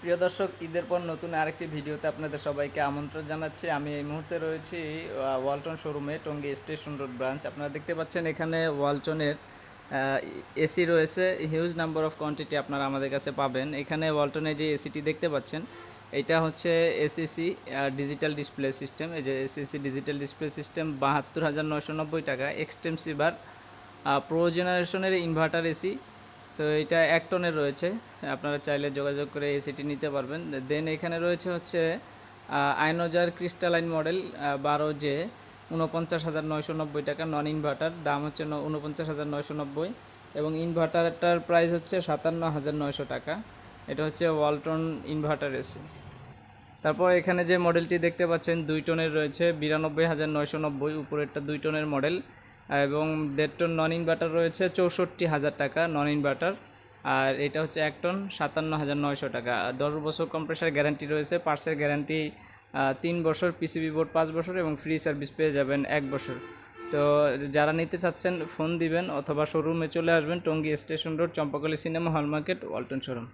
প্রিয় দর্শক, ঈদের পর নতুন আরেকটি ভিডিওতে আপনাদের সবাইকে আমন্ত্রণ জানাচ্ছি। আমি এই মুহূর্তে রয়েছি ওয়ালটন শোরুমে, টঙ্গী স্টেশন রোড ব্রাঞ্চ। আপনারা দেখতে পাচ্ছেন এখানে ওয়ালটনের এসি রয়েছে, হিউজ নাম্বার অফ কোয়ান্টিটি আপনারা আমাদের কাছে পাবেন। এখানে ওয়ালটনের যে এসিটি দেখতে পাচ্ছেন, এটা হচ্ছে এসিসি ডিজিটাল ডিসপ্লে সিস্টেম। এই যে এসিসি ডিজিটাল ডিসপ্লে সিস্টেম ৭২,৯৯০ টাকা। এক্সটেন্সিভার প্রো জেনারেশনের ইনভার্টার এসি। তো এটা ১ টনের রয়েছে, আপনারা চাইলে যোগাযোগ করে এসিটি নিতে পারবেন। দেন এখানে রয়েছে হচ্ছে আইনোজার ক্রিস্টালাইন মডেল 12J, ৪৯,৯৯০ টাকা। নন ইনভার্টার দাম হচ্ছে ৪৯,৯৯০, এবং ইনভার্টারটার প্রাইস হচ্ছে ৫৭,৯০০ টাকা। এটা হচ্ছে ওয়ালটন ইনভার্টার এসি। তারপর এখানে যে মডেলটি দেখতে পাচ্ছেন ২ টনের রয়েছে, ৯২,৯৯০, উপরেরটা ২ টনের মডেল, এবং ১.৫ টন নন ইনভার্টার রয়েছে ৬৪,০০০ টাকা নন ইনভার্টার। আর এটা হচ্ছে ১ টন ৫৭,৯০০ টাকা। ১০ বছর কম্প্রেসার গ্যারান্টি রয়েছে, পার্টসের গ্যারান্টি ৩ বছর, পিসিবি বোর্ড ৫ বছর, এবং ফ্রি সার্ভিস পেয়ে যাবেন ১ বছর। তো যারা নিতে চাচ্ছেন ফোন দিবেন অথবা শোরুমে চলে আসবেন, Tongi station road, Champakali cinema hall market, Walton showroom.